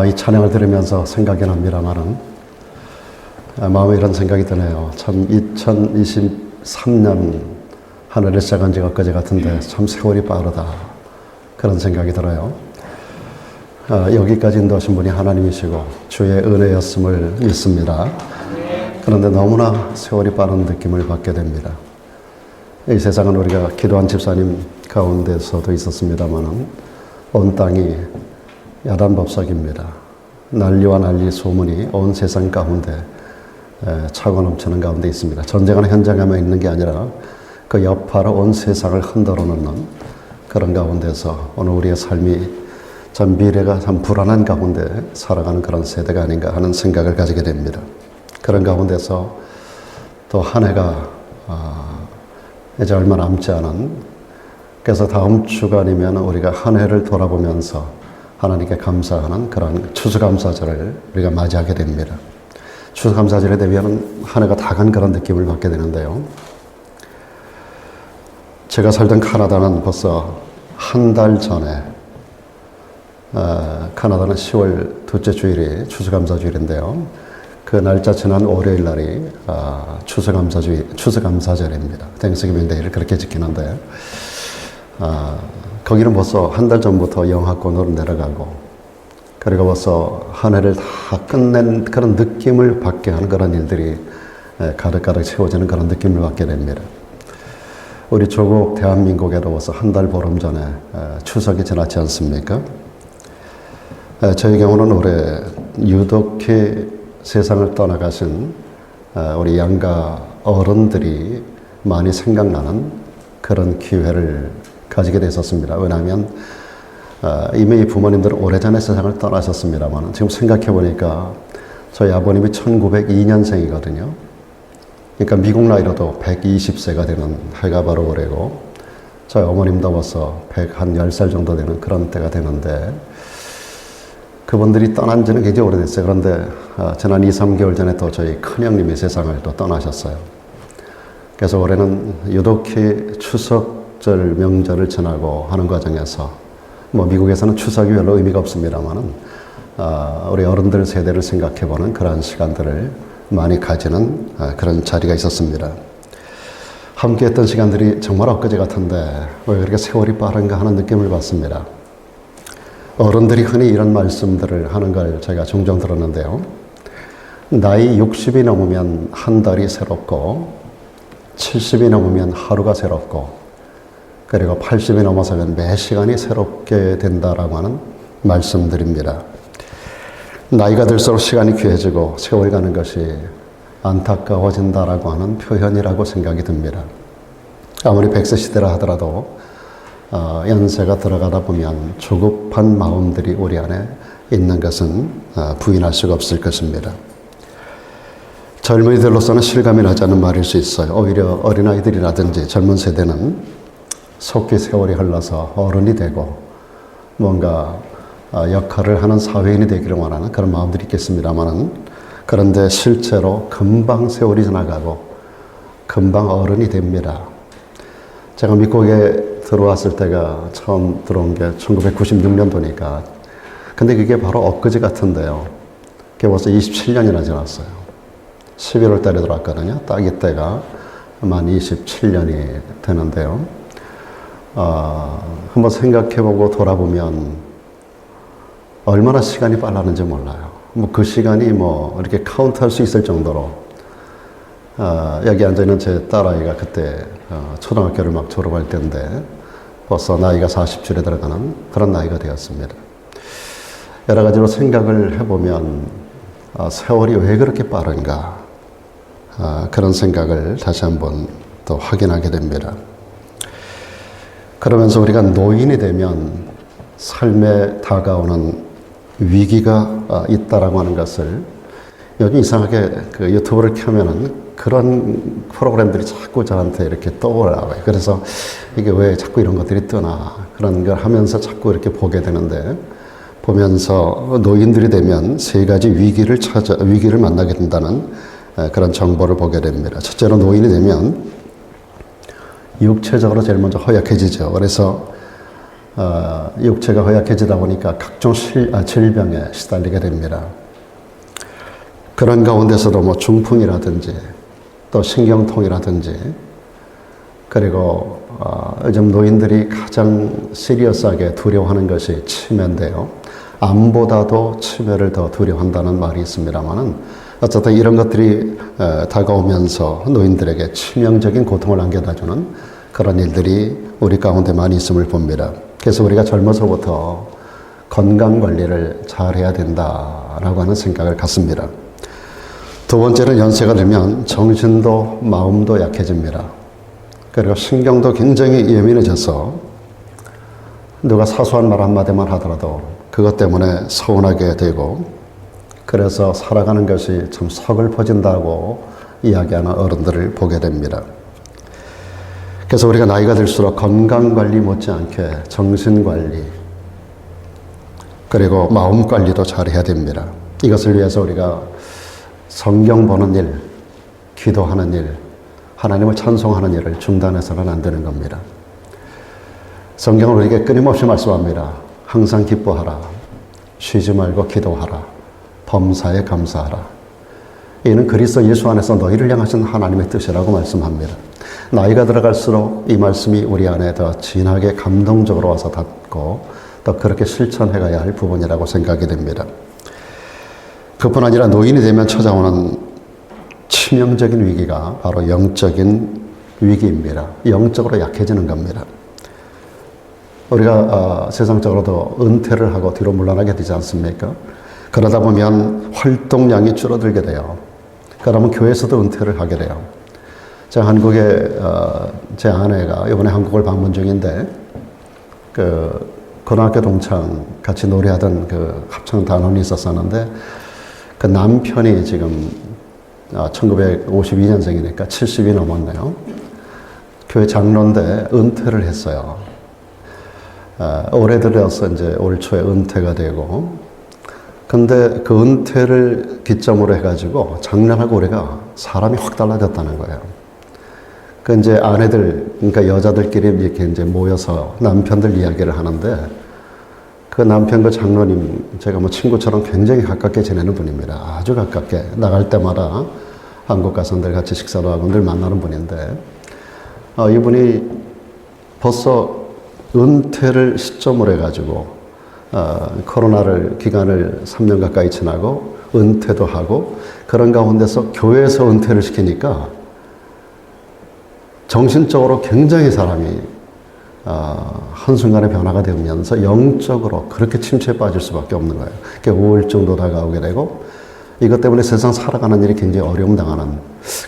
이 찬양을 들으면서 생각이 납니다만은 마음에 이런 생각이 드네요. 참 2023년 하늘을 시작한 지가 엊그제 같은데 참 세월이 빠르다 그런 생각이 들어요. 여기까지 인도하신 분이 하나님이시고 주의 은혜였음을 믿습니다. 그런데 너무나 세월이 빠른 느낌을 받게 됩니다. 이 세상은 우리가 기도한 집사님 가운데서도 있었습니다만은 온 땅이 야단법석입니다. 난리와 난리 소문이 온 세상 가운데 차고 넘치는 가운데 있습니다. 전쟁하는 현장에만 있는 게 아니라 그 여파로 온 세상을 흔들어 놓는 그런 가운데서 오늘 우리의 삶이 참 미래가 참 불안한 가운데 살아가는 그런 세대가 아닌가 하는 생각을 가지게 됩니다. 그런 가운데서 또 한 해가 이제 얼마 남지 않은, 그래서 다음 주간이면 우리가 한 해를 돌아보면서 하나님께 감사하는 그런 추수감사절을 우리가 맞이하게 됩니다. 추수감사절에 되면 한 해가 다 간 그런 느낌을 받게 되는데요. 제가 살던 카나다는 벌써 한 달 전에 카나다는 10월 둘째 주일이 추수감사주일인데요. 그 날짜 지난 월요일 날이 추수감사절입니다. 땡스기빙 데이를 그렇게 지키는데 거기는 벌써 한 달 전부터 영하권으로 내려가고, 그리고 벌써 한 해를 다 끝낸 그런 느낌을 받게 하는 그런 일들이 가득가득 채워지는 그런 느낌을 받게 됩니다. 우리 조국 대한민국에도 벌써 한 달 보름 전에 추석이 지났지 않습니까? 저희 경우는 올해 유독히 세상을 떠나가신 우리 양가 어른들이 많이 생각나는 그런 기회를 가지게 됐었습니다. 왜냐하면 이미 부모님들은 오래전에 세상을 떠나셨습니다만 지금 생각해 보니까 저희 아버님이 1902년생이거든요. 그러니까 미국 나이로도 120세가 되는 해가 바로 올해고, 저희 어머님도 벌써 110살 정도 되는 그런 때가 되는데, 그분들이 떠난 지는 굉장히 오래됐어요. 그런데 지난 2, 3개월 전에 또 저희 큰형님이 세상을 또 떠나셨어요. 그래서 올해는 유독히 추석절 명절을 지나고 하는 과정에서, 뭐 미국에서는 추석이 별로 의미가 없습니다만은 우리 어른들 세대를 생각해보는 그런 시간들을 많이 가지는 그런 자리가 있었습니다. 함께 했던 시간들이 정말 엊그제 같은데 왜 그렇게 세월이 빠른가 하는 느낌을 받습니다. 어른들이 흔히 이런 말씀들을 하는 걸 제가 종종 들었는데요. 나이 60이 넘으면 한 달이 새롭고, 70이 넘으면 하루가 새롭고, 그리고 80이 넘어서면 매 시간이 새롭게 된다라고 하는 말씀들입니다. 나이가 들수록 시간이 귀해지고 세월 가는 것이 안타까워진다라고 하는 표현이라고 생각이 듭니다. 아무리 100세 시대라 하더라도 연세가 들어가다 보면 조급한 마음들이 우리 안에 있는 것은 부인할 수가 없을 것입니다. 젊은이들로서는 실감이 나지 않는 말일 수 있어요. 오히려 어린아이들이라든지 젊은 세대는 속히 세월이 흘러서 어른이 되고 뭔가 역할을 하는 사회인이 되기를 원하는 그런 마음들이 있겠습니다만은, 그런데 실제로 금방 세월이 지나가고 금방 어른이 됩니다. 제가 미국에 들어왔을 때가 처음 들어온 게 1996년도니까, 근데 그게 바로 엊그제 같은데요. 그게 벌써 27년이나 지났어요. 11월 달에 들어왔거든요. 딱 이때가 만 27년이 되는데요. 한번 생각해보고 돌아보면 얼마나 시간이 빨랐는지 몰라요. 뭐 그 시간이 뭐 이렇게 카운트할 수 있을 정도로 여기 앉아있는 제 딸아이가 그때 초등학교를 막 졸업할 때인데 벌써 나이가 40줄에 들어가는 그런 나이가 되었습니다. 여러 가지로 생각을 해보면 세월이 왜 그렇게 빠른가, 그런 생각을 다시 한번 또 확인하게 됩니다. 그러면서 우리가 노인이 되면 삶에 다가오는 위기가 있다라고 하는 것을 요즘 이상하게 그 유튜브를 켜면은 그런 프로그램들이 자꾸 저한테 이렇게 떠올라와요. 그래서 이게 왜 자꾸 이런 것들이 뜨나, 그런 걸 하면서 자꾸 이렇게 보게 되는데, 보면서 노인들이 되면 세 가지 위기를 만나게 된다는 그런 정보를 보게 됩니다. 첫째로 노인이 되면 육체적으로 제일 먼저 허약해지죠. 그래서 육체가 허약해지다 보니까 각종 질병에 시달리게 됩니다. 그런 가운데서도 뭐 중풍이라든지 또 신경통이라든지 그리고 요즘 노인들이 가장 시리어스하게 두려워하는 것이 치매인데요. 암보다도 치매를 더 두려워한다는 말이 있습니다만은 어쨌든 이런 것들이 다가오면서 노인들에게 치명적인 고통을 안겨다주는 그런 일들이 우리 가운데 많이 있음을 봅니다. 그래서 우리가 젊어서부터 건강관리를 잘해야 된다라고 하는 생각을 갖습니다. 두 번째는 연세가 들면 정신도 마음도 약해집니다. 그리고 신경도 굉장히 예민해져서 누가 사소한 말 한마디만 하더라도 그것 때문에 서운하게 되고 그래서 살아가는 것이 참 서글퍼진다고 이야기하는 어른들을 보게 됩니다. 그래서 우리가 나이가 들수록 건강관리 못지않게 정신관리 그리고 마음관리도 잘해야 됩니다. 이것을 위해서 우리가 성경 보는 일, 기도하는 일, 하나님을 찬송하는 일을 중단해서는 안 되는 겁니다. 성경은 우리에게 끊임없이 말씀합니다. 항상 기뻐하라. 쉬지 말고 기도하라. 범사에 감사하라. 이는 그리스도 예수 안에서 너희를 향하신 하나님의 뜻이라고 말씀합니다. 나이가 들어갈수록 이 말씀이 우리 안에 더 진하게 감동적으로 와서 닿고 또 그렇게 실천해 가야 할 부분이라고 생각이 됩니다. 그뿐 아니라 노인이 되면 찾아오는 치명적인 위기가 바로 영적인 위기입니다. 영적으로 약해지는 겁니다. 우리가 세상적으로도 은퇴를 하고 뒤로 물러나게 되지 않습니까? 그러다 보면 활동량이 줄어들게 돼요. 그러면 교회에서도 은퇴를 하게 돼요. 제가 한국에 제 아내가 이번에 한국을 방문 중인데 그 고등학교 동창 같이 노래하던 그 합창 단원이 있었었는데 그 남편이 지금 1952년생이니까 70이 넘었네요. 교회 장로인데 은퇴를 했어요. 올해 들어서 이제 올 초에 은퇴가 되고, 근데 그 은퇴를 기점으로 해가지고 작년하고 올해가 사람이 확 달라졌다는 거예요. 그 이제 아내들, 그러니까 여자들끼리 이렇게 이제 모여서 남편들 이야기를 하는데, 그 남편 그 장로님, 제가 뭐 친구처럼 굉장히 가깝게 지내는 분입니다. 아주 가깝게. 나갈 때마다 한국 가서 늘 같이 식사도 하고 늘 만나는 분인데, 이분이 벌써 은퇴를 시점으로 해가지고, 코로나를 기간을 3년 가까이 지나고, 은퇴도 하고, 그런 가운데서 교회에서 은퇴를 시키니까, 정신적으로 굉장히 사람이 한순간에 변화가 되면서 영적으로 그렇게 침체에 빠질 수밖에 없는 거예요. 그러니까 우울증도 다가오게 되고 이것 때문에 세상 살아가는 일이 굉장히 어려움 당하는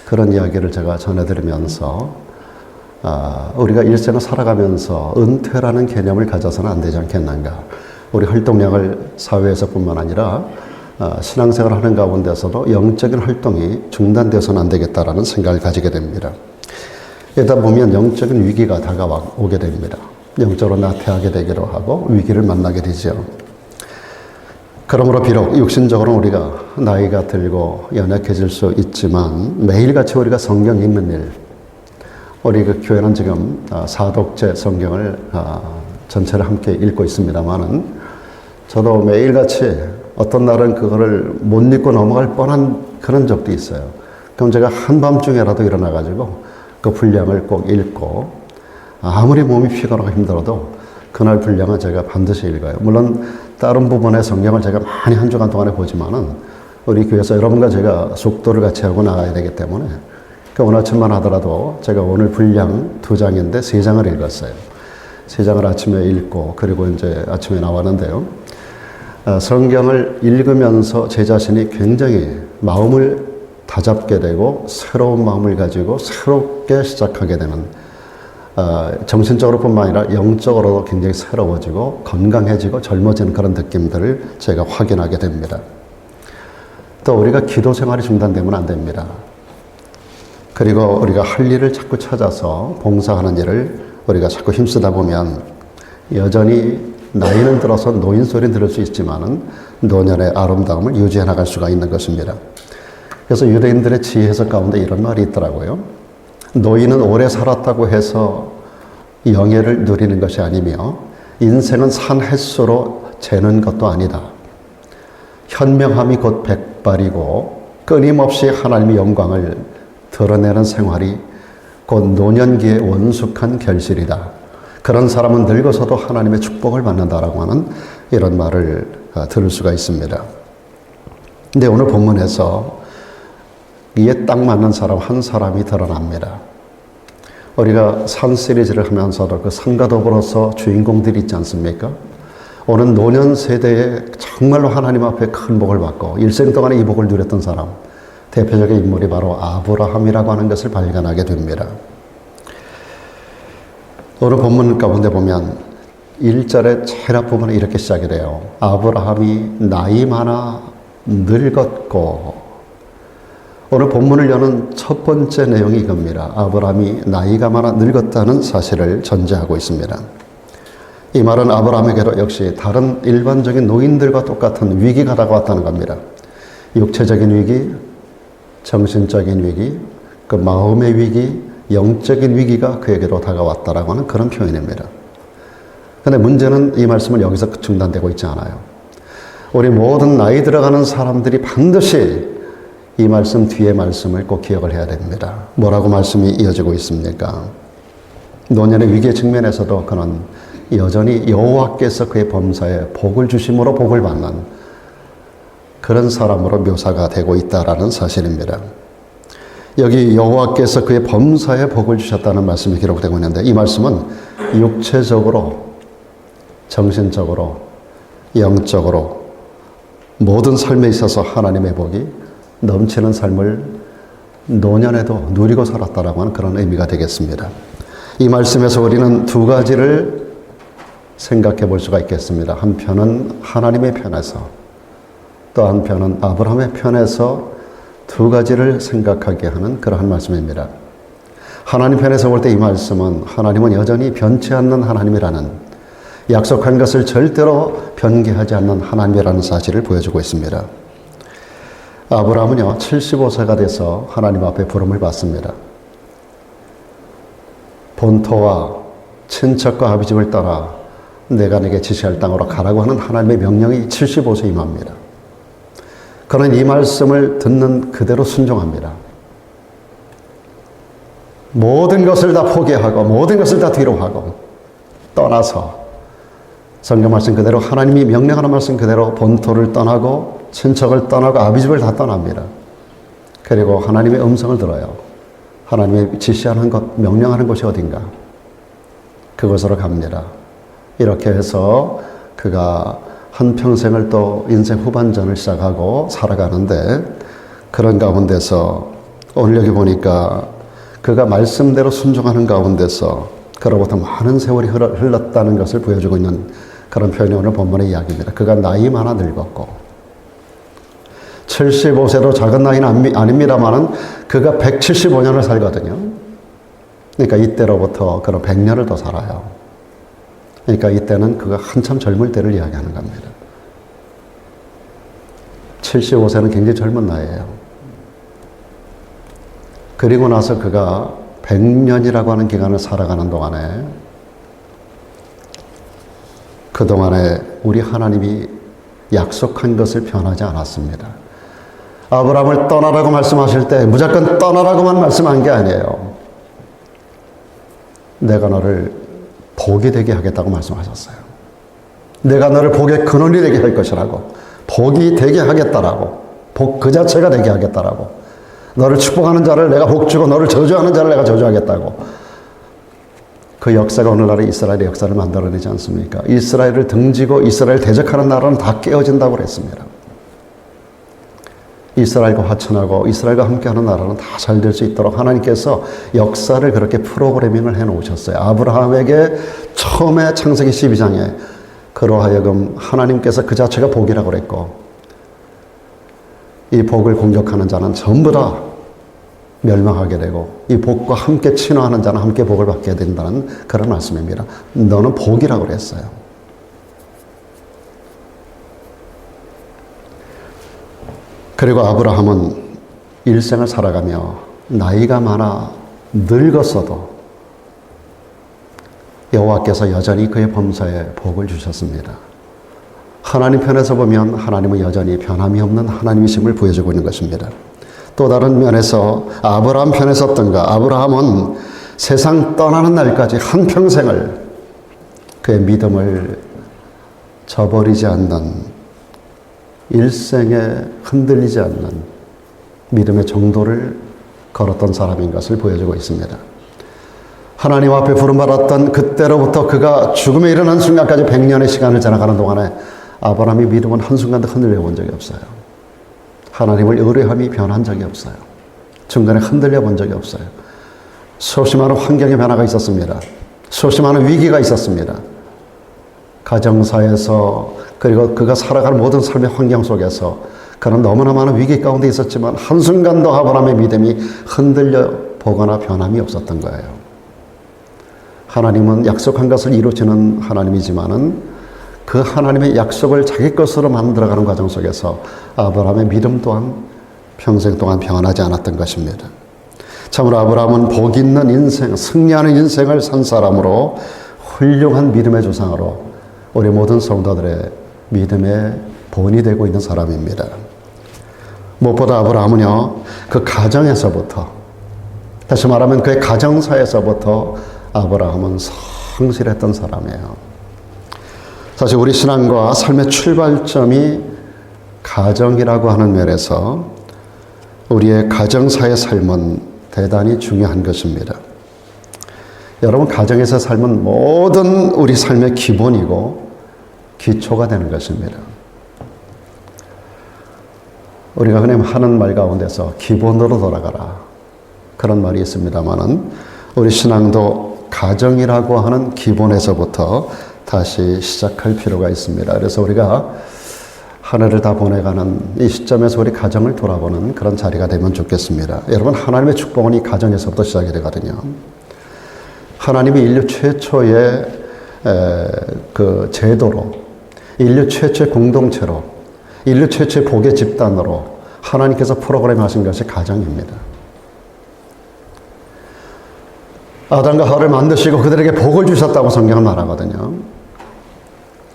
그런 이야기를 제가 전해드리면서 우리가 일생을 살아가면서 은퇴라는 개념을 가져서는 안 되지 않겠는가. 우리 활동량을 사회에서뿐만 아니라 신앙생활을 하는 가운데서도 영적인 활동이 중단되어서는 안 되겠다라는 생각을 가지게 됩니다. 이러다 보면 영적인 위기가 다가오게 됩니다. 영적으로 나태하게 되기도 하고 위기를 만나게 되죠. 그러므로 비록 육신적으로 우리가 나이가 들고 연약해질 수 있지만 매일같이 우리가 성경 읽는 일, 우리 그 교회는 지금 사독제 성경을 전체를 함께 읽고 있습니다만은 저도 매일같이 어떤 날은 그거를 못 읽고 넘어갈 뻔한 그런 적도 있어요. 그럼 제가 한밤중에라도 일어나가지고 그 분량을 꼭 읽고 아무리 몸이 피곤하고 힘들어도 그날 분량은 제가 반드시 읽어요. 물론 다른 부분의 성경을 제가 많이 한 주간 동안에 보지만은 우리 교회에서 여러분과 제가 속도를 같이 하고 나가야 되기 때문에 오늘 아침만 하더라도 제가 오늘 분량 2장인데 3장을 읽었어요. 3장을 아침에 읽고 그리고 이제 아침에 나왔는데요. 성경을 읽으면서 제 자신이 굉장히 마음을 다잡게 되고 새로운 마음을 가지고 새롭게 시작하게 되는 정신적으로 뿐만 아니라 영적으로도 굉장히 새로워지고 건강해지고 젊어지는 그런 느낌들을 제가 확인하게 됩니다. 또 우리가 기도 생활이 중단되면 안 됩니다. 그리고 우리가 할 일을 자꾸 찾아서 봉사하는 일을 우리가 자꾸 힘쓰다 보면 여전히 나이는 들어서 노인 소리 들을 수 있지만은 노년의 아름다움을 유지해 나갈 수가 있는 것입니다. 그래서 유대인들의 지혜 해석 가운데 이런 말이 있더라고요. 노인은 오래 살았다고 해서 영예를 누리는 것이 아니며 인생은 산 횟수로 재는 것도 아니다. 현명함이 곧 백발이고 끊임없이 하나님의 영광을 드러내는 생활이 곧 노년기의 원숙한 결실이다. 그런 사람은 늙어서도 하나님의 축복을 받는다라고 하는 이런 말을 들을 수가 있습니다. 근데 오늘 본문에서 이에 딱 맞는 사람 한 사람이 드러납니다. 우리가 산 시리즈를 하면서도 그 산과 더불어서 주인공들이 있지 않습니까? 오는 노년 세대에 정말로 하나님 앞에 큰 복을 받고 일생 동안에 이 복을 누렸던 사람, 대표적인 인물이 바로 아브라함이라고 하는 것을 발견하게 됩니다. 오늘 본문 가운데 보면 1절의 제일 앞부분에 이렇게 시작이 돼요. 아브라함이 나이 많아 늙었고, 오늘 본문을 여는 첫 번째 내용이 이겁니다. 아브라함이 나이가 많아 늙었다는 사실을 전제하고 있습니다. 이 말은 아브라함에게도 역시 다른 일반적인 노인들과 똑같은 위기가 다가왔다는 겁니다. 육체적인 위기, 정신적인 위기, 그 마음의 위기, 영적인 위기가 그에게로 다가왔다라고 하는 그런 표현입니다. 그런데 문제는 이 말씀은 여기서 중단되고 있지 않아요. 우리 모든 나이 들어가는 사람들이 반드시 이 말씀 뒤에 말씀을 꼭 기억을 해야 됩니다. 뭐라고 말씀이 이어지고 있습니까? 노년의 위기의 측면에서도 그는 여전히 여호와께서 그의 범사에 복을 주심으로 복을 받는 그런 사람으로 묘사가 되고 있다라는 사실입니다. 여기 여호와께서 그의 범사에 복을 주셨다는 말씀이 기록되고 있는데 이 말씀은 육체적으로, 정신적으로, 영적으로 모든 삶에 있어서 하나님의 복이 넘치는 삶을 노년에도 누리고 살았다라고 하는 그런 의미가 되겠습니다. 이 말씀에서 우리는 두 가지를 생각해 볼 수가 있겠습니다. 한편은 하나님의 편에서, 또 한편은 아브라함의 편에서 두 가지를 생각하게 하는 그러한 말씀입니다. 하나님 편에서 볼 때 이 말씀은 하나님은 여전히 변치 않는 하나님이라는, 약속한 것을 절대로 변개하지 않는 하나님이라는 사실을 보여주고 있습니다. 아브라함은요 75세가 돼서 하나님 앞에 부름을 받습니다. 본토와 친척과 아비집을 떠나 내가 내게 지시할 땅으로 가라고 하는 하나님의 명령이 75세 임합니다. 그는 이 말씀을 듣는 그대로 순종합니다. 모든 것을 다 포기하고 모든 것을 다 뒤로 하고 떠나서 성경 말씀 그대로, 하나님이 명령하는 말씀 그대로 본토를 떠나고 친척을 떠나고 아비집을 다 떠납니다. 그리고 하나님의 음성을 들어요. 하나님의 지시하는 것, 명령하는 곳이 어딘가? 그곳으로 갑니다. 이렇게 해서 그가 한평생을 또 인생 후반전을 시작하고 살아가는데, 그런 가운데서 오늘 여기 보니까 그가 말씀대로 순종하는 가운데서 그로부터 많은 세월이 흘렀다는 것을 보여주고 있는 그런 표현이 오늘 본문의 이야기입니다. 그가 나이 많아 늙었고, 75세도 작은 나이는 아닙니다만은 그가 175년을 살거든요. 그러니까 이때로부터 그런 100년을 더 살아요. 그러니까 이때는 그가 한참 젊을 때를 이야기하는 겁니다. 75세는 굉장히 젊은 나이예요. 그리고 나서 그가 100년이라고 하는 기간을 살아가는 동안에, 그동안에 우리 하나님이 약속한 것을 변하지 않았습니다. 아브라함을 떠나라고 말씀하실 때 무조건 떠나라고만 말씀한 게 아니에요. 내가 너를 복이 되게 하겠다고 말씀하셨어요. 내가 너를 복의 근원이 되게 할 것이라고, 복이 되게 하겠다라고, 복 그 자체가 되게 하겠다라고, 너를 축복하는 자를 내가 복주고 너를 저주하는 자를 내가 저주하겠다고. 그 역사가 오늘날의 이스라엘의 역사를 만들어내지 않습니까? 이스라엘을 등지고 이스라엘 대적하는 나라는 다 깨어진다고 그랬습니다. 이스라엘과 화친하고 이스라엘과 함께하는 나라는 다 잘 될 수 있도록 하나님께서 역사를 그렇게 프로그래밍을 해놓으셨어요. 아브라함에게 처음에 창세기 12장에 그로 하여금 하나님께서 그 자체가 복이라고 그랬고, 이 복을 공격하는 자는 전부 다 멸망하게 되고 이 복과 함께 친화하는 자는 함께 복을 받게 된다는 그런 말씀입니다. 너는 복이라고 그랬어요. 그리고 아브라함은 일생을 살아가며 나이가 많아 늙었어도 여호와께서 여전히 그의 범사에 복을 주셨습니다. 하나님 편에서 보면 하나님은 여전히 변함이 없는 하나님이심을 보여주고 있는 것입니다. 또 다른 면에서 아브라함 편에 섰던가, 아브라함은 세상 떠나는 날까지 한평생을 그의 믿음을 저버리지 않는, 일생에 흔들리지 않는 믿음의 정도를 걸었던 사람인 것을 보여주고 있습니다. 하나님 앞에 부름받았던 그때로부터 그가 죽음에 이르는 순간까지 100년의 시간을 지나가는 동안에 아브라함의 믿음은 한순간도 흔들려 본 적이 없어요. 하나님을 의뢰함이 변한 적이 없어요. 중간에 흔들려 본 적이 없어요. 수없이 많은 환경의 변화가 있었습니다. 수없이 많은 위기가 있었습니다. 가정사에서, 그리고 그가 살아가는 모든 삶의 환경 속에서 그는 너무나 많은 위기 가운데 있었지만 한순간도 아브라함의 믿음이 흔들려 보거나 변함이 없었던 거예요. 하나님은 약속한 것을 이루시는 하나님이지만은 그 하나님의 약속을 자기 것으로 만들어가는 과정 속에서 아브라함의 믿음 또한 평생 동안 변하지 않았던 것입니다. 참으로 아브라함은 복 있는 인생, 승리하는 인생을 산 사람으로, 훌륭한 믿음의 조상으로 우리 모든 성도들의 믿음의 본이 되고 있는 사람입니다. 무엇보다 아브라함은요, 그 가정에서부터, 다시 말하면 그의 가정사에서부터 아브라함은 성실했던 사람이에요. 사실 우리 신앙과 삶의 출발점이 가정이라고 하는 면에서 우리의 가정사의 삶은 대단히 중요한 것입니다. 여러분, 가정에서 삶은 모든 우리 삶의 기본이고 기초가 되는 것입니다. 우리가 흔히 하는 말 가운데서 기본으로 돌아가라, 그런 말이 있습니다만은 우리 신앙도 가정이라고 하는 기본에서부터 다시 시작할 필요가 있습니다. 그래서 우리가 한 해를 다 보내가는 이 시점에서 우리 가정을 돌아보는 그런 자리가 되면 좋겠습니다. 여러분, 하나님의 축복은 이 가정에서부터 시작이 되거든요. 하나님이 인류 최초의 그 제도로, 인류 최초의 공동체로, 인류 최초의 복의 집단으로 하나님께서 프로그램하신 것이 가정입니다. 아담과 하와를 만드시고 그들에게 복을 주셨다고 성경은 말하거든요.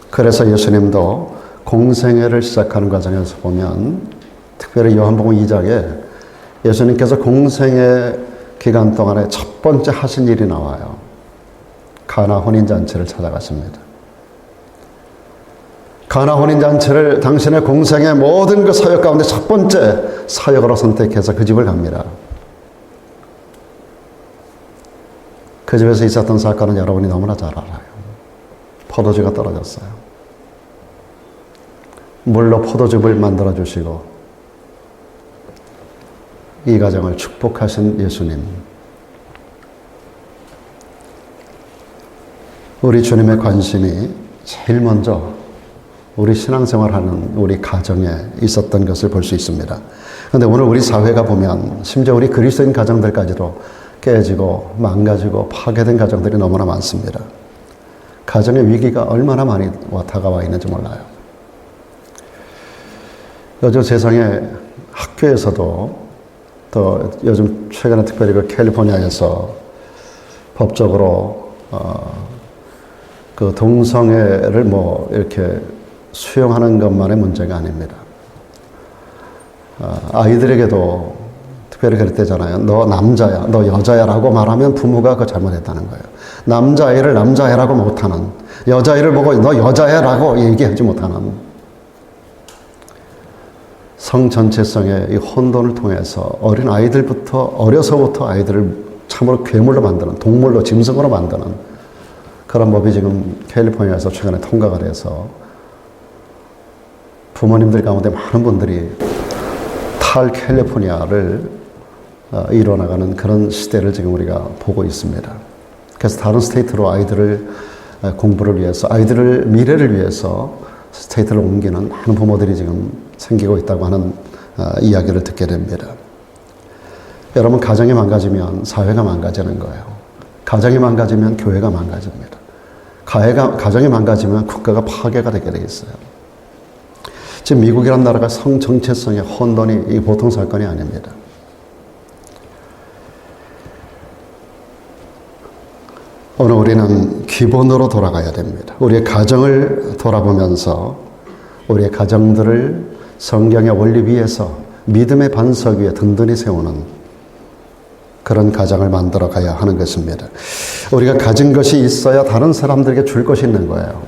그래서 예수님도 공생애를 시작하는 과정에서 보면, 특별히 요한복음 2장에 예수님께서 공생애 기간 동안에 첫 번째 하신 일이 나와요. 가나 혼인잔치를 찾아갔습니다. 가나 혼인잔치를 당신의 공생의 모든 그 사역 가운데 첫 번째 사역으로 선택해서 그 집을 갑니다. 그 집에서 있었던 사건은 여러분이 너무나 잘 알아요. 포도주가 떨어졌어요. 물로 포도즙을 만들어주시고 이 가정을 축복하신 예수님. 우리 주님의 관심이 제일 먼저 우리 신앙생활하는 우리 가정에 있었던 것을 볼 수 있습니다. 그런데 오늘 우리 사회가 보면 심지어 우리 그리스도인 가정들까지도 깨지고 망가지고 파괴된 가정들이 너무나 많습니다. 가정의 위기가 얼마나 많이 다가와 있는지 몰라요. 요즘 세상에 학교에서도, 또 요즘 최근에 특별히 그 캘리포니아에서 법적으로 그 동성애를 뭐 이렇게 수용하는 것만의 문제가 아닙니다. 아이들에게도 특별히 그랬대잖아요. 너 남자야, 너 여자야 라고 말하면 부모가 그거 잘못했다는 거예요. 남자애를 남자애라고 못하는, 여자애를 보고 너 여자야 라고 얘기하지 못하는, 성 전체성의 이 혼돈을 통해서 어린 아이들부터, 어려서부터 아이들을 참으로 괴물로 만드는, 동물로, 짐승으로 만드는 그런 법이 지금 캘리포니아에서 최근에 통과가 돼서 부모님들 가운데 많은 분들이 탈캘리포니아를 이뤄나가는 그런 시대를 지금 우리가 보고 있습니다. 그래서 다른 스테이트로 아이들을 공부를 위해서, 아이들을 미래를 위해서 스테이트를 옮기는 많은 부모들이 지금 생기고 있다고 하는 이야기를 듣게 됩니다. 여러분, 가정이 망가지면 사회가 망가지는 거예요. 가정이 망가지면 교회가 망가집니다. 가정이 망가지면 국가가 파괴가 되게 돼 있어요. 지금 미국이라는 나라가 성 정체성의 혼돈이 이 보통 사건이 아닙니다. 오늘 우리는 기본으로 돌아가야 됩니다. 우리의 가정을 돌아보면서 우리의 가정들을 성경의 원리 위에서 믿음의 반석 위에 든든히 세우는 그런 가정을 만들어 가야 하는 것입니다. 우리가 가진 것이 있어야 다른 사람들에게 줄 것이 있는 거예요.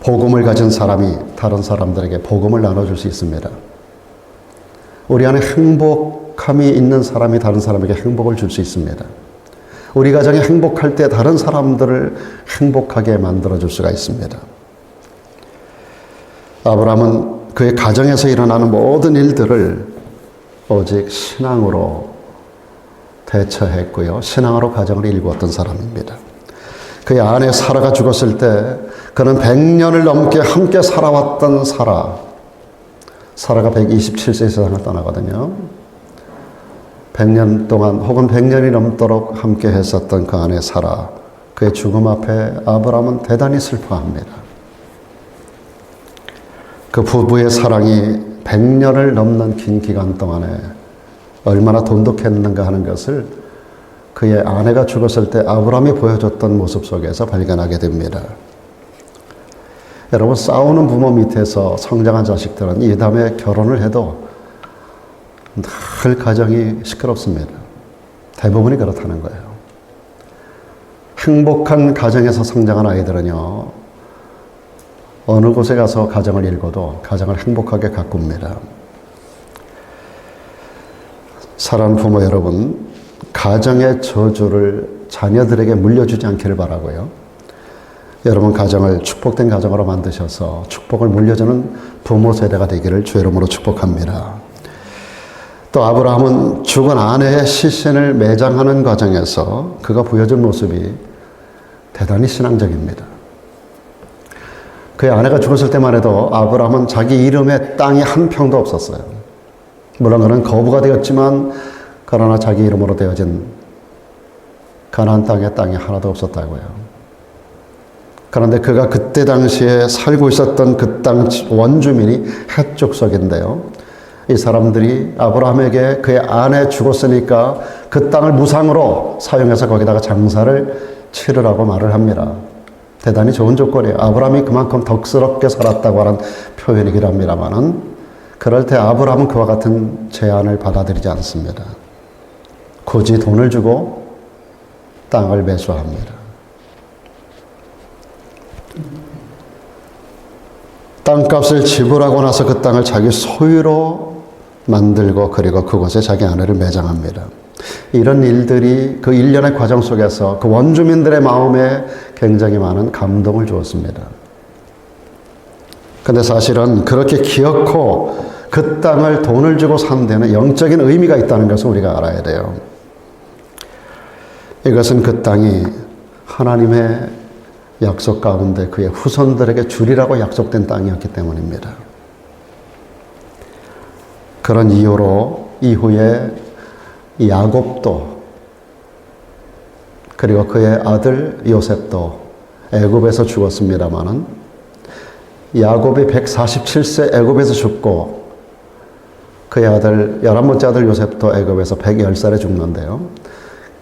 복음을 가진 사람이 다른 사람들에게 복음을 나눠줄 수 있습니다. 우리 안에 행복함이 있는 사람이 다른 사람에게 행복을 줄 수 있습니다. 우리 가정이 행복할 때 다른 사람들을 행복하게 만들어줄 수가 있습니다. 아브라함은 그의 가정에서 일어나는 모든 일들을 오직 신앙으로 대처했고요. 신앙으로 가정을 일구었던 사람입니다. 그의 아내 사라가 죽었을 때 그는 100년을 넘게 함께 살아왔던 사라가 127세 세상을 떠나거든요. 100년 동안 혹은 100년이 넘도록 함께 했었던 그 아내 사라, 그의 죽음 앞에 아브라함은 대단히 슬퍼합니다. 그 부부의 사랑이 100년을 넘는 긴 기간 동안에 얼마나 돈독했는가 하는 것을 그의 아내가 죽었을 때 아브라함이 보여줬던 모습 속에서 발견하게 됩니다. 여러분, 싸우는 부모 밑에서 성장한 자식들은 이 다음에 결혼을 해도 늘 가정이 시끄럽습니다. 대부분이 그렇다는 거예요. 행복한 가정에서 성장한 아이들은요, 어느 곳에 가서 가정을 이루고도 가정을 행복하게 가꿉니다. 사랑하는 부모 여러분, 가정의 저주를 자녀들에게 물려주지 않기를 바라고요. 여러분 가정을 축복된 가정으로 만드셔서 축복을 물려주는 부모 세대가 되기를 주의 이름으로 축복합니다. 또 아브라함은 죽은 아내의 시신을 매장하는 과정에서 그가 보여준 모습이 대단히 신앙적입니다. 그의 아내가 죽었을 때만 해도 아브라함은 자기 이름에 땅이 한 평도 없었어요. 물론 그는 거부가 되었지만 그러나 자기 이름으로 되어진 가나안 땅이 하나도 없었다고요. 그런데 그가 그때 당시에 살고 있었던 그 땅 원주민이 헷 족속인데요. 이 사람들이 아브라함에게 그의 아내 죽었으니까 그 땅을 무상으로 사용해서 거기다가 장사를 치르라고 말을 합니다. 대단히 좋은 조건이에요. 아브라함이 그만큼 덕스럽게 살았다고 하는 표현이긴 합니다만은 그럴 때 아브라함은 그와 같은 제안을 받아들이지 않습니다. 굳이 돈을 주고 땅을 매수합니다. 땅값을 지불하고 나서 그 땅을 자기 소유로 만들고 그리고 그곳에 자기 아내를 매장합니다. 이런 일들이 그 일련의 과정 속에서 그 원주민들의 마음에 굉장히 많은 감동을 주었습니다. 근데 사실은 그렇게 기어코 그 땅을 돈을 주고 산 데는 영적인 의미가 있다는 것을 우리가 알아야 돼요. 이것은 그 땅이 하나님의 약속 가운데 그의 후손들에게 주리라고 약속된 땅이었기 때문입니다. 그런 이유로 이후에 야곱도 그리고 그의 아들 요셉도 애굽에서 죽었습니다마는 야곱이 147세 애굽에서 죽고 그의 아들 11번째 아들 요셉도 애굽에서 110살에 죽는데요.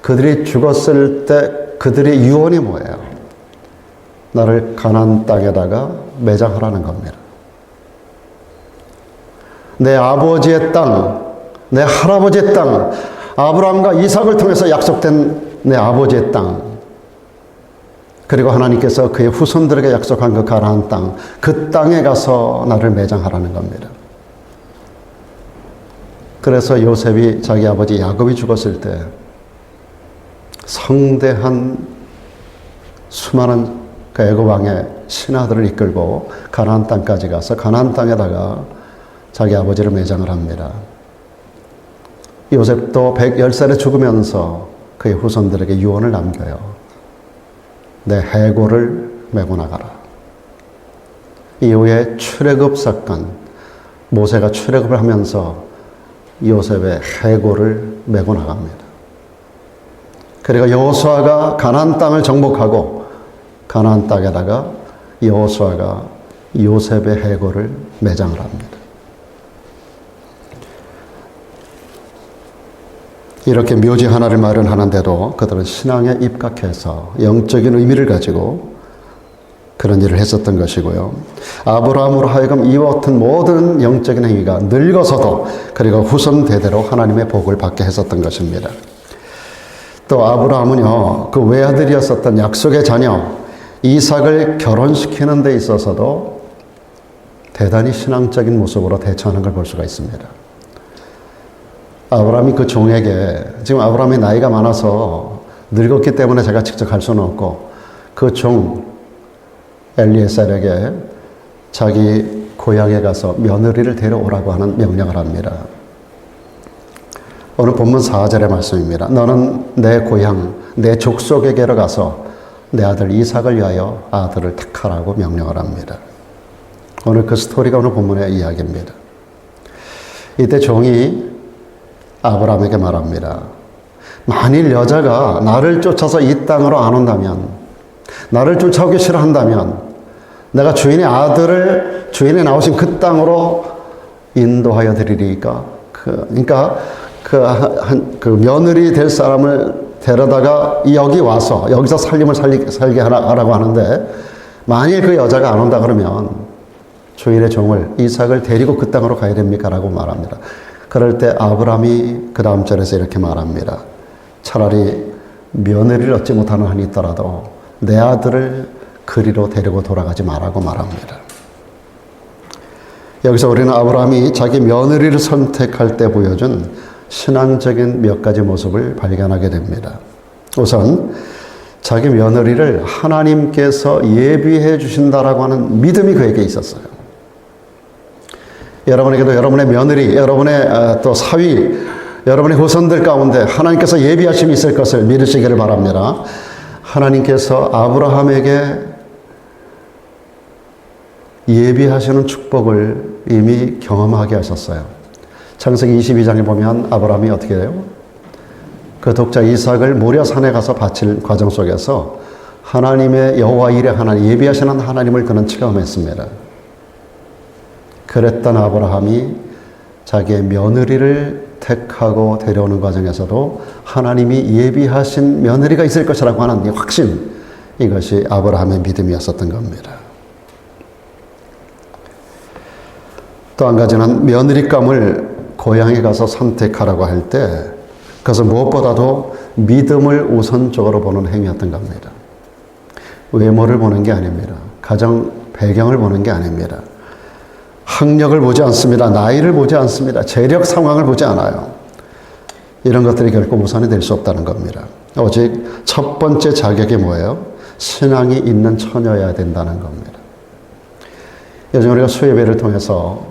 그들이 죽었을 때 그들의 유언이 뭐예요? 나를 가나안 땅에다가 매장하라는 겁니다. 내 아버지의 땅, 내 할아버지의 땅, 아브라함과 이삭을 통해서 약속된 내 아버지의 땅, 그리고 하나님께서 그의 후손들에게 약속한 그 가나안 땅, 그 땅에 가서 나를 매장하라는 겁니다. 그래서 요셉이 자기 아버지 야곱이 죽었을 때 성대한 수많은 그 애굽 왕의 신하들을 이끌고 가나안 땅까지 가서 가나안 땅에다가 자기 아버지를 매장을 합니다. 요셉도 110살에 죽으면서 그의 후손들에게 유언을 남겨요. 내 해골을 메고 나가라. 이후에 출애굽 사건, 모세가 출애굽을 하면서 요셉의 해골을 메고 나갑니다. 그리고 여호수아가 가나안 땅을 정복하고 가나안 땅에다가 여호수아가 요셉의 해골을 매장을 합니다. 이렇게 묘지 하나를 마련하는데도 그들은 신앙에 입각해서 영적인 의미를 가지고 그런 일을 했었던 것이고요. 아브라함으로 하여금 이와 같은 모든 영적인 행위가 늙어서도 그리고 후손 대대로 하나님의 복을 받게 했었던 것입니다. 또 아브라함은요, 그 외아들이었었던 약속의 자녀 이삭을 결혼시키는 데 있어서도 대단히 신앙적인 모습으로 대처하는 걸 볼 수가 있습니다. 아브라함이 그 종에게, 지금 아브라함이 나이가 많아서 늙었기 때문에 제가 직접 갈 수는 없고, 그 종 엘리에셀에게 자기 고향에 가서 며느리를 데려오라고 하는 명령을 합니다. 오늘 본문 4절의 말씀입니다. 너는 내 고향, 내 족속에게로 가서 내 아들 이삭을 위하여 아들을 택하라고 명령을 합니다. 오늘 그 스토리가 오늘 본문의 이야기입니다. 이때 종이 아브라함에게 말합니다. 만일 여자가 나를 쫓아서 이 땅으로 안 온다면, 나를 쫓아오기 싫어한다면 내가 주인의 아들을 주인이 나오신 그 땅으로 인도하여 드리리까? 그러니까 그 며느리 될 사람을 데려다가 여기 와서 여기서 살림을 살게 하라고 하는데, 만일 그 여자가 안 온다 그러면 주인의 종을 이삭을 데리고 그 땅으로 가야 됩니까? 라고 말합니다. 그럴 때 아브라함이 그 다음 절에서 이렇게 말합니다. 차라리 며느리를 얻지 못하는 한이 있더라도 내 아들을 그리로 데리고 돌아가지 말라고 말합니다. 여기서 우리는 아브라함이 자기 며느리를 선택할 때 보여준 신앙적인 몇 가지 모습을 발견하게 됩니다. 우선 자기 며느리를 하나님께서 예비해 주신다라고 하는 믿음이 그에게 있었어요. 여러분에게도 여러분의 며느리, 여러분의 또 사위, 여러분의 후손들 가운데 하나님께서 예비하심이 있을 것을 믿으시기를 바랍니다. 하나님께서 아브라함에게 예비하시는 축복을 이미 경험하게 하셨어요. 창세기 22장에 보면 아브라함이 어떻게 해요? 그 독자 이삭을 모리아산에 가서 바칠 과정 속에서 하나님의 여호와 일의 하나님, 예비하시는 하나님을 그는 체험했습니다. 그랬던 아브라함이 자기의 며느리를 택하고 데려오는 과정에서도 하나님이 예비하신 며느리가 있을 것이라고 하는 이 확신, 이것이 아브라함의 믿음이었었던 겁니다. 또 한 가지는 며느리감을 고향에 가서 선택하라고 할 때 그것은 무엇보다도 믿음을 우선적으로 보는 행위였던 겁니다. 외모를 보는 게 아닙니다. 가정 배경을 보는 게 아닙니다. 학력을 보지 않습니다. 나이를 보지 않습니다. 재력 상황을 보지 않아요. 이런 것들이 결코 우선이 될 수 없다는 겁니다. 오직 첫 번째 자격이 뭐예요? 신앙이 있는 처녀여야 된다는 겁니다. 요즘 우리가 수예배를 통해서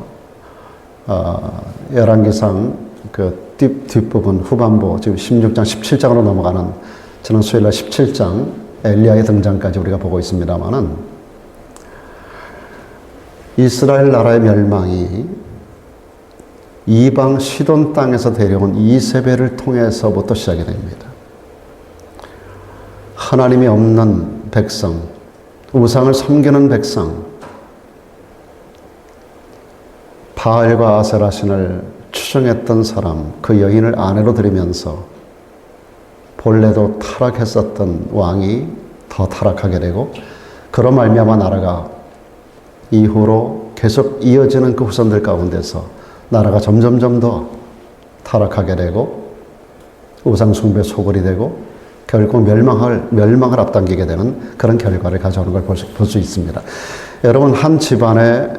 열왕기상 그 뒷부분 후반부 지금 16장 17장으로 넘어가는 지난 수요일날 17장 엘리야의 등장까지 우리가 보고 있습니다만은 이스라엘 나라의 멸망이 이방 시돈 땅에서 데려온 이세벨을 통해서부터 시작이 됩니다. 하나님이 없는 백성, 우상을 섬기는 백성, 바알과 아세라 신을 추종했던 사람, 그 여인을 아내로 들이면서 본래도 타락했었던 왕이 더 타락하게 되고, 그로 말미암아 나라가 이후로 계속 이어지는 그 후손들 가운데서 나라가 점점점 더 타락하게 되고 우상 숭배 소굴이 되고 결국 멸망을 앞당기게 되는 그런 결과를 가져오는 걸 볼 수 있습니다. 여러분, 한 집안에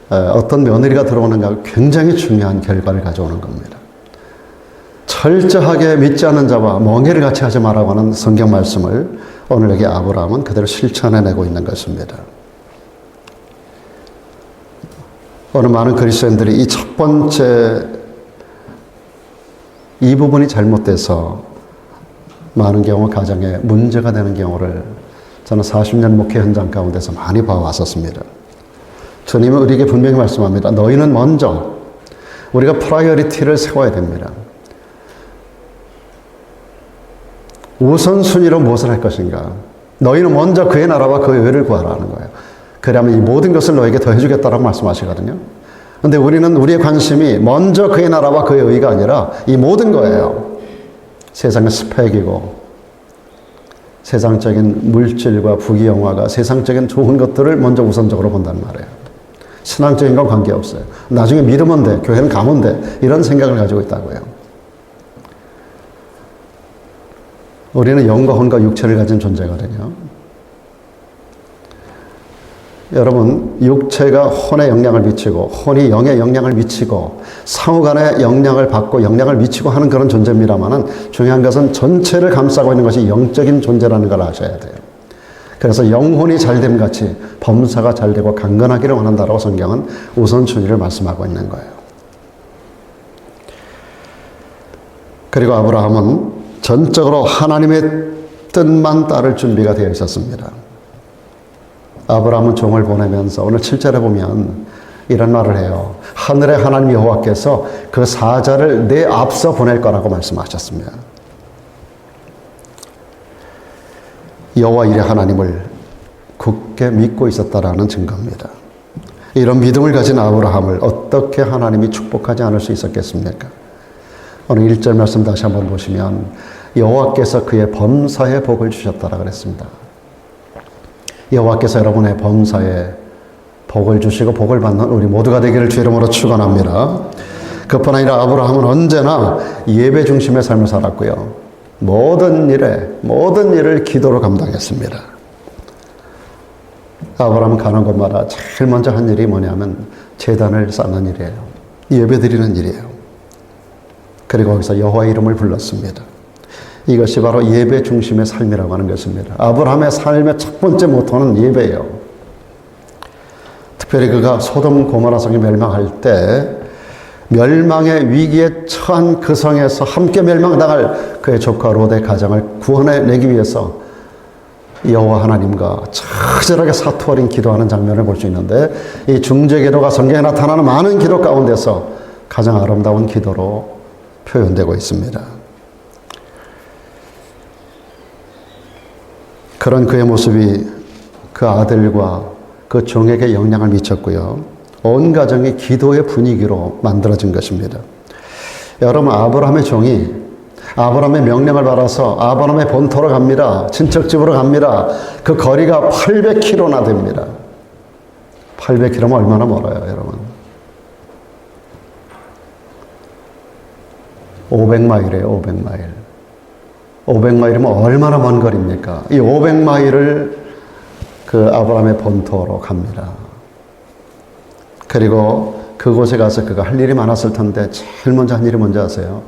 어떤 며느리가 들어오는가 굉장히 중요한 결과를 가져오는 겁니다. 철저하게 믿지 않는 자와 멍해를 같이 하지 말라고 하는 성경 말씀을 오늘 여기 아브라함은 그대로 실천해내고 있는 것입니다. 오늘 많은 그리스도인들이 이 첫 번째 이 부분이 잘못돼서 많은 경우 가정에 문제가 되는 경우를 저는 40년 목회 현장 가운데서 많이 봐왔었습니다. 주님은 우리에게 분명히 말씀합니다. 너희는 먼저 우리가 프라이어리티를 세워야 됩니다. 우선순위로 무엇을 할 것인가? 너희는 먼저 그의 나라와 그의 의를 구하라는 거예요. 그러면 이 모든 것을 너에게 더해주겠다라고 말씀하시거든요. 그런데 우리는 우리의 관심이 먼저 그의 나라와 그의 의가 아니라 이 모든 거예요. 세상의 스펙이고 세상적인 물질과 부귀영화가 세상적인 좋은 것들을 먼저 우선적으로 본단 말이에요. 신앙적인 건 관계없어요. 나중에 믿으면 돼. 교회는 가면 돼. 이런 생각을 가지고 있다고요. 우리는 영과 혼과 육체를 가진 존재거든요. 여러분, 육체가 혼에 영향을 미치고 혼이 영에 영향을 미치고 상호 간에 영향을 받고 영향을 미치고 하는 그런 존재입니다만은 중요한 것은 전체를 감싸고 있는 것이 영적인 존재라는 걸 아셔야 돼요. 그래서 영혼이 잘됨 같이 범사가 잘되고 강건하기를 원한다라고 성경은 우선순위를 말씀하고 있는 거예요. 그리고 아브라함은 전적으로 하나님의 뜻만 따를 준비가 되어 있었습니다. 아브라함은 종을 보내면서 오늘 7절에 보면 이런 말을 해요. 하늘의 하나님 여호와께서 그 사자를 내 앞서 보낼 거라고 말씀하셨습니다. 여호와 이레 하나님을 굳게 믿고 있었다라는 증거입니다. 이런 믿음을 가진 아브라함을 어떻게 하나님이 축복하지 않을 수 있었겠습니까? 오늘 1절 말씀 다시 한번 보시면 여호와께서 그의 범사에 복을 주셨다라 그랬습니다. 여호와께서 여러분의 범사에 복을 주시고 복을 받는 우리 모두가 되기를 주 이름으로 축원합니다. 그뿐 아니라 아브라함은 언제나 예배 중심의 삶을 살았고요. 모든 일을 기도로 감당했습니다. 아브라함은 가는 곳마다 제일 먼저 한 일이 뭐냐면 제단을 쌓는 일이에요. 예배 드리는 일이에요. 그리고 거기서 여호와의 이름을 불렀습니다. 이것이 바로 예배 중심의 삶이라고 하는 것입니다. 아브라함의 삶의 첫 번째 모토는 예배예요. 특별히 그가 소돔 고모라 성이 멸망할 때 멸망의 위기에 처한 그 성에서 함께 멸망당할 그의 조카 롯의 가정을 구원해내기 위해서 여호와 하나님과 처절하게 사투 어린 기도하는 장면을 볼 수 있는데 이 중재기도가 성경에 나타나는 많은 기도 가운데서 가장 아름다운 기도로 표현되고 있습니다. 그런 그의 모습이 그 아들과 그 종에게 영향을 미쳤고요. 온 가정이 기도의 분위기로 만들어진 것입니다. 여러분, 아브라함의 종이 아브라함의 명령을 받아서 아브라함의 본토로 갑니다. 친척집으로 갑니다. 그 거리가 800km나 됩니다. 800km면 얼마나 멀어요, 여러분? 500마일이에요, 500마일. 500마일이면 얼마나 먼 거리입니까? 이 500마일을 그 아브라함의 본토로 갑니다. 그리고 그곳에 가서 그가 할 일이 많았을 텐데 제일 먼저 한 일이 뭔지 아세요?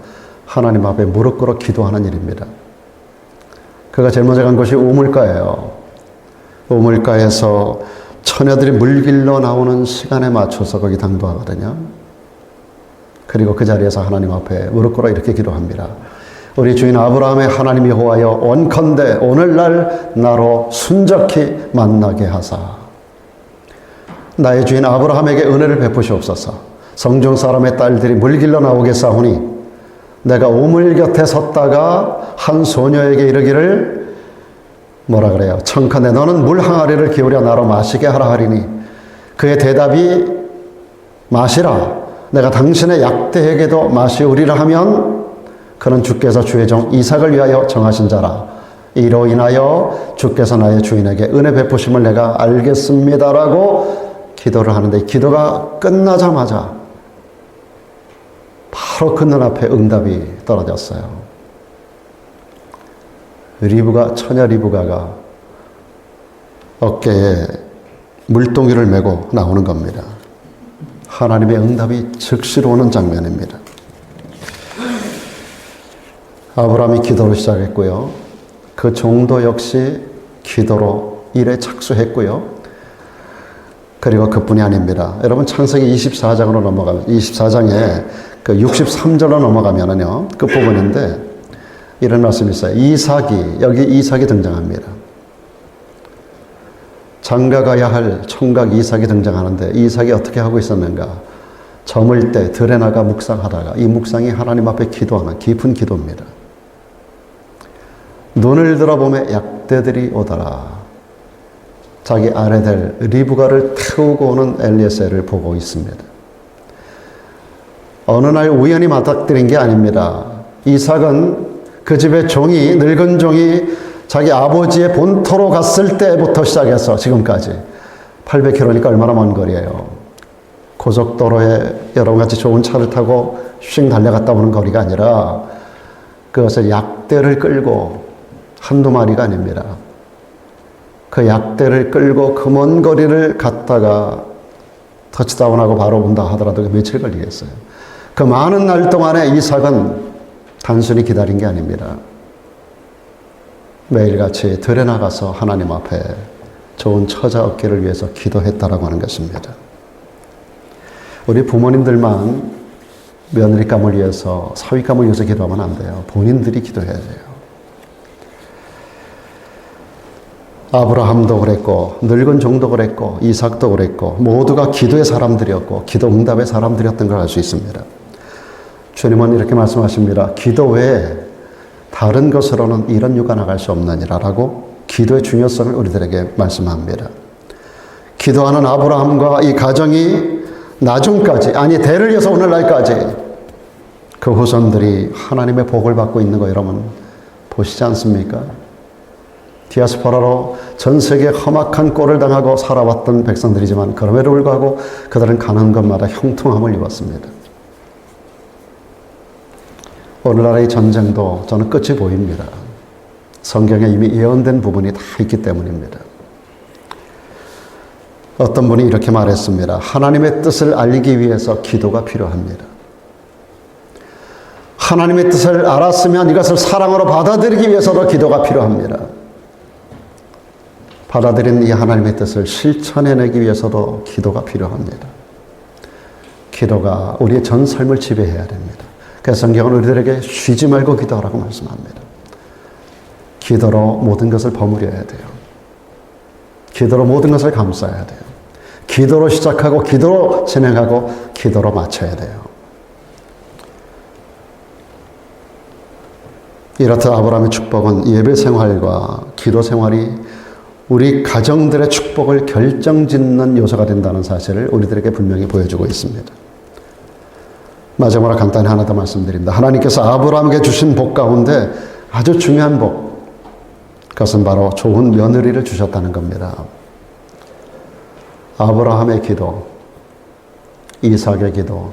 하나님 앞에 무릎 꿇어 기도하는 일입니다. 그가 제일 먼저 간 곳이 우물가예요. 우물가에서 처녀들이 물길로 나오는 시간에 맞춰서 거기 당도하거든요. 그리고 그 자리에서 하나님 앞에 무릎 꿇어 이렇게 기도합니다. 우리 주인 아브라함의 하나님 여호와여, 원컨대 오늘날 나로 순적히 만나게 하사 나의 주인 아브라함에게 은혜를 베푸시옵소서. 성중 사람의 딸들이 물길로 나오게 싸우니 내가 우물 곁에 섰다가 한 소녀에게 이르기를 뭐라 그래요? 청컨대 너는 물 항아리를 기울여 나로 마시게 하라 하리니 그의 대답이 마시라. 내가 당신의 약대에게도 마시우리라 하면 그는 주께서 주의 종 이삭을 위하여 정하신 자라. 이로 인하여 주께서 나의 주인에게 은혜 베푸심을 내가 알겠습니다라고 기도를 하는데 기도가 끝나자마자 바로 그 눈앞에 응답이 떨어졌어요. 처녀 리브가가 어깨에 물동이를 메고 나오는 겁니다. 하나님의 응답이 즉시로 오는 장면입니다. 아브라함이 기도를 시작했고요. 그 종도 역시 기도로 일에 착수했고요. 그리고 그뿐이 아닙니다. 여러분 창세기 24장으로 넘어가면 24장에 그 63절로 넘어가면은요. 끝부분인데 이런 말씀이 있어요. 여기 이삭이 등장합니다. 장가가야 할 총각 이삭이 등장하는데 이삭이 어떻게 하고 있었는가? 저물 때 들에 나가 묵상하다가 이 묵상이 하나님 앞에 기도하는 깊은 기도입니다. 눈을 들어보면 약대들이 오더라. 자기 아내들 리브가를 태우고 오는 엘리에셀을 보고 있습니다. 어느 날 우연히 맞닥뜨린 게 아닙니다. 이삭은 그 집의 종이, 늙은 종이 자기 아버지의 본토로 갔을 때부터 시작해서 지금까지 800km니까 얼마나 먼 거리예요. 고속도로에 여러 가지 좋은 차를 타고 씩 달려갔다 오는 거리가 아니라 그것을 약대를 끌고 한두 마리가 아닙니다. 그 약대를 끌고 그 먼 거리를 갔다가 터치다운하고 바로 온다 하더라도 며칠 걸리겠어요. 그 많은 날 동안에 이삭은 단순히 기다린 게 아닙니다. 매일같이 들에 나가서 하나님 앞에 좋은 처자 얻기를 위해서 기도했다라고 하는 것입니다. 우리 부모님들만 며느리감을 위해서, 사위감을 위해서 기도하면 안 돼요. 본인들이 기도해야 돼요. 아브라함도 그랬고, 늙은 종도 그랬고, 이삭도 그랬고, 모두가 기도의 사람들이었고, 기도 응답의 사람들이었던 걸 알 수 있습니다. 주님은 이렇게 말씀하십니다. 기도 외에 다른 것으로는 이런 유가 나갈 수 없느니라라고 기도의 중요성을 우리들에게 말씀합니다. 기도하는 아브라함과 이 가정이 나중까지, 아니 대를 이어서 오늘날까지 그 후손들이 하나님의 복을 받고 있는 거 여러분 보시지 않습니까? 디아스포라로 전 세계에 험악한 꼴을 당하고 살아왔던 백성들이지만 그럼에도 불구하고 그들은 가는 것마다 형통함을 입었습니다. 오늘날의 전쟁도 저는 끝이 보입니다. 성경에 이미 예언된 부분이 다 있기 때문입니다. 어떤 분이 이렇게 말했습니다. 하나님의 뜻을 알기 위해서 기도가 필요합니다. 하나님의 뜻을 알았으면 이것을 사랑으로 받아들이기 위해서도 기도가 필요합니다. 받아들인 이 하나님의 뜻을 실천해내기 위해서도 기도가 필요합니다. 기도가 우리의 전 삶을 지배해야 됩니다. 그래서 성경은 우리들에게 쉬지 말고 기도하라고 말씀합니다. 기도로 모든 것을 버무려야 돼요. 기도로 모든 것을 감싸야 돼요. 기도로 시작하고 기도로 진행하고 기도로 마쳐야 돼요. 이렇듯 아브라함의 축복은 예배 생활과 기도 생활이 우리 가정들의 축복을 결정짓는 요소가 된다는 사실을 우리들에게 분명히 보여주고 있습니다. 마지막으로 간단히 하나 더 말씀드립니다. 하나님께서 아브라함에게 주신 복 가운데 아주 중요한 복, 그것은 바로 좋은 며느리를 주셨다는 겁니다. 아브라함의 기도, 이삭의 기도,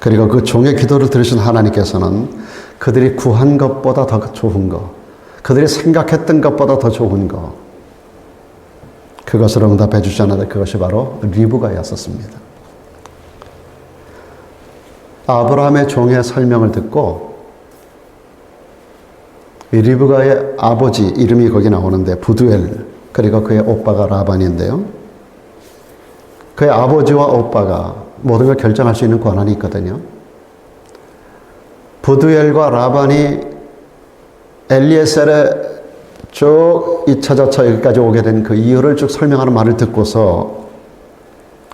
그리고 그 종의 기도를 들으신 하나님께서는 그들이 구한 것보다 더 좋은 것, 그들이 생각했던 것보다 더 좋은 것, 그것을 응답해 주셨는데 그것이 바로 리브가였었습니다. 아브라함의 종의 설명을 듣고 이 리브가의 아버지 이름이 거기 나오는데 부두엘, 그리고 그의 오빠가 라반인데요. 그의 아버지와 오빠가 모든 걸 결정할 수 있는 권한이 있거든요. 부두엘과 라반이 엘리에셀의 쭉 이차저차 여기까지 오게 된 그 이유를 쭉 설명하는 말을 듣고서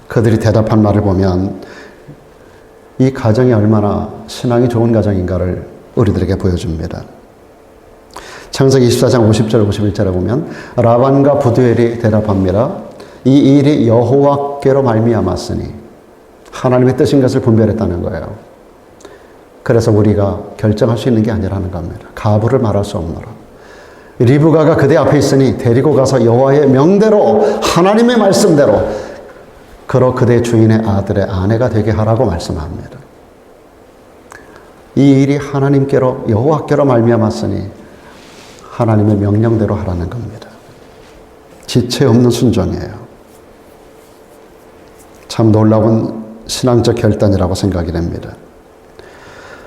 그들이 대답한 말을 보면 이 가정이 얼마나 신앙이 좋은 가정인가를 우리들에게 보여줍니다. 창세기 24장 50절 51절에 보면 라반과 부두엘이 대답합니다. 이 일이 여호와께로 말미암았으니 하나님의 뜻인 것을 분별했다는 거예요. 그래서 우리가 결정할 수 있는 게 아니라는 겁니다. 가부를 말할 수 없노라. 리브가가 그대 앞에 있으니 데리고 가서 여호와의 명대로 하나님의 말씀대로 그로 그대 주인의 아들의 아내가 되게 하라고 말씀합니다. 이 일이 하나님께로 여호와께로 말미암았으니 하나님의 명령대로 하라는 겁니다. 지체 없는 순종이에요. 참 놀라운 신앙적 결단이라고 생각이 됩니다.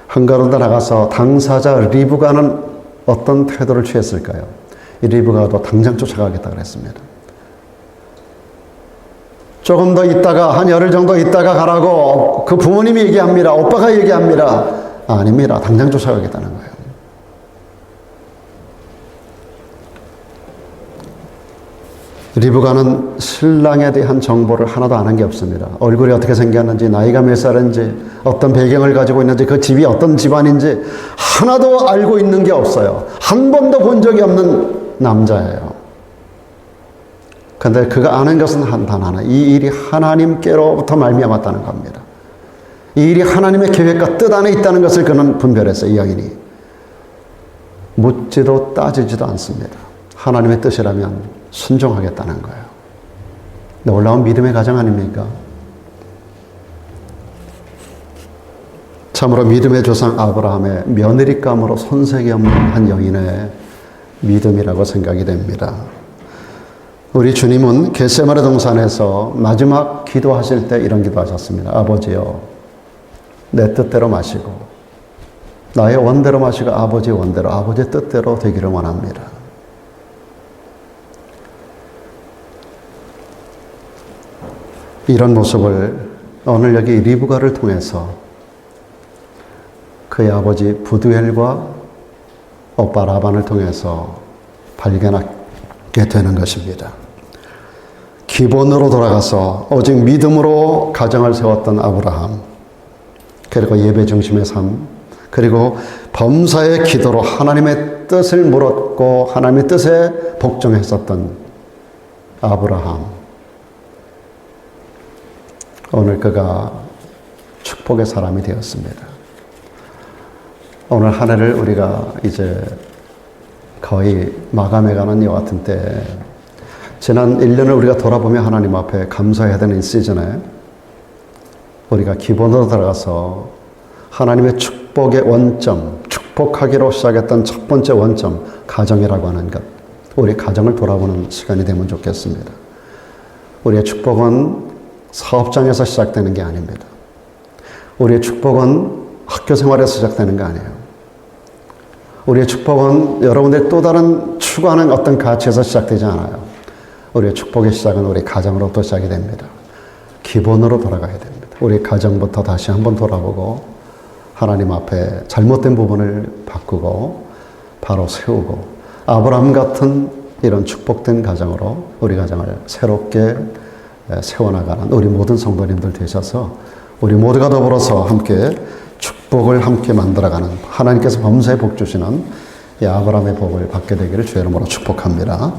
한 걸음 더 나가서 당사자 리브가는 어떤 태도를 취했을까요? 이 리브가도 당장 쫓아가겠다 그랬습니다. 조금 더 있다가 한 열흘 정도 있다가 가라고 그 부모님이 얘기합니다. 오빠가 얘기합니다. 아닙니다. 당장 쫓아가겠다는 거예요. 리브가는 신랑에 대한 정보를 하나도 아는 게 없습니다. 얼굴이 어떻게 생겼는지, 나이가 몇 살인지, 어떤 배경을 가지고 있는지, 그 집이 어떤 집안인지 하나도 알고 있는 게 없어요. 한 번도 본 적이 없는 남자예요. 그런데 그가 아는 것은 단 하나, 이 일이 하나님께로부터 말미암았다는 겁니다. 이 일이 하나님의 계획과 뜻 안에 있다는 것을 그는 분별했어요, 이 여인이. 묻지도 따지지도 않습니다. 하나님의 뜻이라면 순종하겠다는 거예요. 놀라운 믿음의 가정 아닙니까? 참으로 믿음의 조상 아브라함의 며느리감으로 손색이 없는 한 여인의 믿음이라고 생각이 됩니다. 우리 주님은 겟세마네 동산에서 마지막 기도하실 때 이런 기도하셨습니다. 아버지여, 내 뜻대로 마시고 나의 원대로 마시고 아버지의 원대로, 아버지의 뜻대로 되기를 원합니다. 이런 모습을 오늘 여기 리브가를 통해서 그의 아버지 부두엘과 오빠 라반을 통해서 발견하게 되는 것입니다. 기본으로 돌아가서 오직 믿음으로 가정을 세웠던 아브라함, 그리고 예배 중심의 삶, 그리고 범사의 기도로 하나님의 뜻을 물었고 하나님의 뜻에 복종했었던 아브라함, 오늘 그가 축복의 사람이 되었습니다. 오늘 한 해를 우리가 이제 거의 마감해가는 여 같은 때, 지난 1년을 우리가 돌아보며 하나님 앞에 감사해야 되는 시즌에 우리가 기본으로 들어가서 하나님의 축복의 원점, 축복하기로 시작했던 첫 번째 원점, 가정이라고 하는 것, 우리 가정을 돌아보는 시간이 되면 좋겠습니다. 우리의 축복은 사업장에서 시작되는 게 아닙니다. 우리의 축복은 학교 생활에서 시작되는 거 아니에요. 우리의 축복은 여러분들이 또 다른 추구하는 어떤 가치에서 시작되지 않아요. 우리의 축복의 시작은 우리 가정으로부터 시작이 됩니다. 기본으로 돌아가야 됩니다. 우리 가정부터 다시 한번 돌아보고 하나님 앞에 잘못된 부분을 바꾸고 바로 세우고 아브라함 같은 이런 축복된 가정으로 우리 가정을 새롭게 세워나가는 우리 모든 성도님들 되셔서 우리 모두가 더불어서 함께 축복을 함께 만들어가는, 하나님께서 범사에 복 주시는 이 아브라함의 복을 받게 되기를 주의 이름으로 축복합니다.